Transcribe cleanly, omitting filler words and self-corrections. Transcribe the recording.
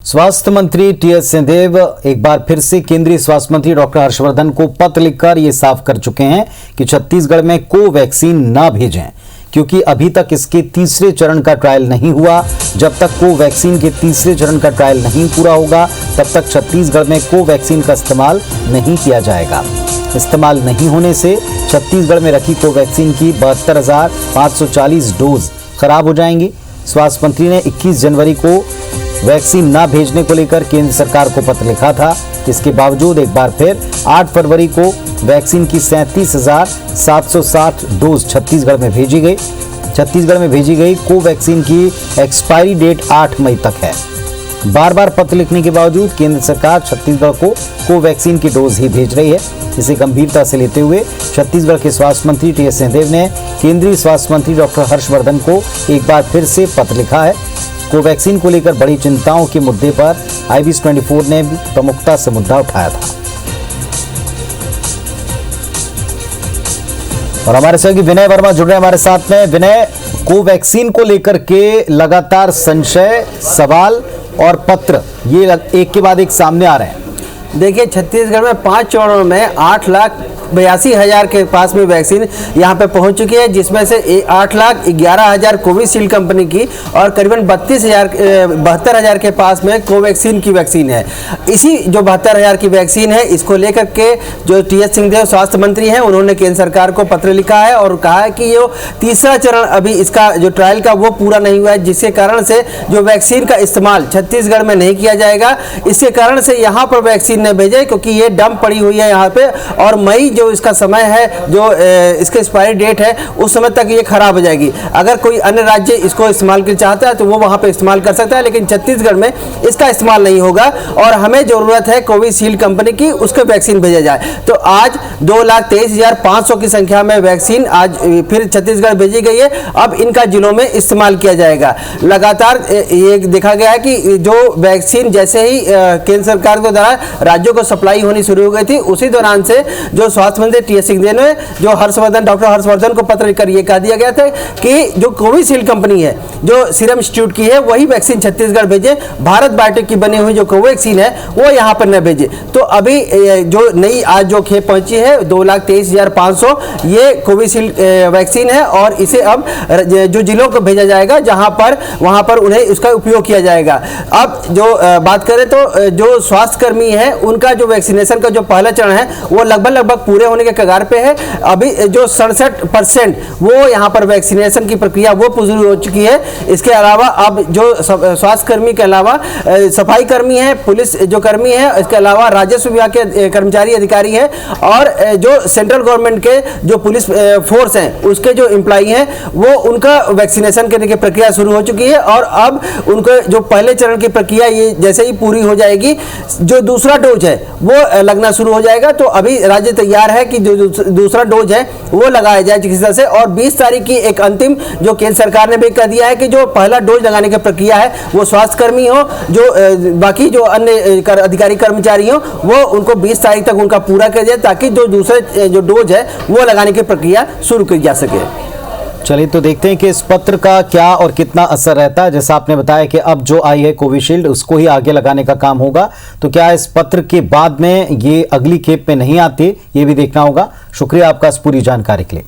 स्वास्थ्य मंत्री टीएस सिंहदेव एक बार फिर से केंद्रीय स्वास्थ्य मंत्री डॉक्टर हर्षवर्धन को पत्र लिखकर ये साफ कर चुके हैं कि छत्तीसगढ़ में कोवैक्सीन ना भेजें, क्योंकि अभी तक इसके तीसरे चरण का ट्रायल नहीं हुआ। जब तक कोवैक्सीन के तीसरे चरण का ट्रायल नहीं पूरा होगा, तब तक छत्तीसगढ़ में कोवैक्सीन का इस्तेमाल नहीं किया जाएगा। इस्तेमाल नहीं होने से छत्तीसगढ़ में रखी कोवैक्सीन की 72,540 डोज खराब हो जाएंगी। स्वास्थ्य मंत्री ने 21 जनवरी को वैक्सीन ना भेजने को लेकर केंद्र सरकार को पत्र लिखा था। इसके बावजूद एक बार फिर 8 फरवरी को वैक्सीन की 37,760 डोज छत्तीसगढ़ में भेजी गई। छत्तीसगढ़ में भेजी गई कोवैक्सीन की एक्सपायरी डेट 8 मई तक है। बार बार पत्र लिखने के बावजूद केंद्र सरकार छत्तीसगढ़ को कोवैक्सीन की डोज ही भेज रही है। इसे गंभीरता से लेते हुए छत्तीसगढ़ के स्वास्थ्य मंत्री टीएस सिंहदेव ने केंद्रीय स्वास्थ्य मंत्री डॉक्टर हर्षवर्धन को एक बार फिर से पत्र लिखा है। कोवैक्सीन को लेकर बड़ी चिंताओं के मुद्दे पर IBS 24 ने भी प्रमुखता से मुद्दा उठाया था। और हमारे सहयोगी विनय वर्मा जुड़ रहे हैं हमारे साथ में। विनय, कोवैक्सीन को लेकर के लगातार संशय, सवाल और पत्र ये एक के बाद एक सामने आ रहे हैं। देखिए, छत्तीसगढ़ में 5 चरणों में 8,82,000 के पास में वैक्सीन यहाँ पे पहुँच चुकी है, जिसमें से 8,11,000 कोविशील्ड कंपनी की और करीबन 72,000 के पास में कोवैक्सीन की वैक्सीन है। इसी जो 72,000 की वैक्सीन है, इसको लेकर के जो टीएस सिंहदेव स्वास्थ्य मंत्री हैं, उन्होंने केंद्र सरकार को पत्र लिखा है और कहा है कि ये तीसरा चरण अभी इसका जो ट्रायल का वो पूरा नहीं हुआ है, जिसके कारण से जो वैक्सीन का इस्तेमाल छत्तीसगढ़ में नहीं किया जाएगा। इसके कारण से यहाँ पर वैक्सीन न भेजे, क्योंकि ये डंप पड़ी हुई है यहाँ पे, और मई जो इसका समय है, जो इसके एक्सपायरी डेट है, उस समय तक ये खराब हो जाएगी। अगर कोई अन्य राज्य इसको इस्तेमाल करना चाहता है तो वो वहाँ पे इस्तेमाल कर सकता है, लेकिन छत्तीसगढ़ में इसका इस्तेमाल नहीं होगा और हमें ज़रूरत है कोविशील्ड कंपनी की, उसके वैक्सीन भेजा जाए। तो आज 2,23,500 की संख्या में वैक्सीन आज फिर छत्तीसगढ़ भेजी गई है। अब इनका जिलों में इस्तेमाल किया जाएगा। लगातार ये देखा गया है कि जो वैक्सीन जैसे ही केंद्र सरकार के द्वारा राज्यों को सप्लाई होनी शुरू हो गई थी, उसी दौरान से जो स्वास्थ्य मंत्री टीएस सिंहदेव ने जो डॉक्टर हर्षवर्धन को पत्र लिखकर ये कह दिया गया था कि जो कोविशील्ड कंपनी है, जो सीरम इंस्टीट्यूट की है, वही वैक्सीन छत्तीसगढ़ भेजे। भारत बायोटेक की बनी हुई जो कोवैक्सीन है वो यहाँ पर न भेजे। तो अभी जो नई आज जो खेप पहुंची है 2,23,500 ये कोविशील्ड वैक्सीन है, और इसे अब जो जिलों को भेजा जाएगा जहाँ पर वहाँ पर उन्हें उसका उपयोग किया जाएगा। अब जो बात करें तो जो स्वास्थ्य कर्मी है, उनका जो वैक्सीनेशन का जो पहला चरण है वो लगभग पूरे होने के कगार पे है। अभी जो 67% वो यहाँ पर वैक्सीनेशन की प्रक्रिया वो पूरी हो चुकी है। इसके अलावा अब जो स्वास्थ्य कर्मी के अलावा सफाई कर्मी है, पुलिस जो कर्मी है, इसके अलावा राजस्व विभाग के कर्मचारी अधिकारी हैं, और जो सेंट्रल गवर्नमेंट के जो पुलिस फोर्स हैं उसके जो एम्प्लॉई हैं, वो उनका वैक्सीनेशन करने की प्रक्रिया शुरू हो चुकी है। और अब उनको जो पहले चरण की प्रक्रिया ये जैसे ही पूरी हो जाएगी, जो दूसरा डोज है वो लगना शुरू हो जाएगा। तो अभी राज्य तैयार है कि जो दूसरा डोज है वो लगाया जाए चिकित्सा से, और 20 तारीख की एक अंतिम जो केंद्र सरकार ने भी कह दिया है कि जो पहला डोज लगाने की प्रक्रिया है वो स्वास्थ्य कर्मी हो, जो बाकी जो अन्य अधिकारी कर्मचारी हो, वो उनको 20 तारीख तक उनका पूरा किया जाए, ताकि जो दूसरे जो डोज है वो लगाने की प्रक्रिया शुरू की जा सके। चलिए तो देखते हैं कि इस पत्र का क्या और कितना असर रहता है। जैसा आपने बताया कि अब जो आई है कोविशील्ड, उसको ही आगे लगाने का काम होगा, तो क्या इस पत्र के बाद में ये अगली खेप में नहीं आती, ये भी देखना होगा। शुक्रिया आपका इस पूरी जानकारी के लिए।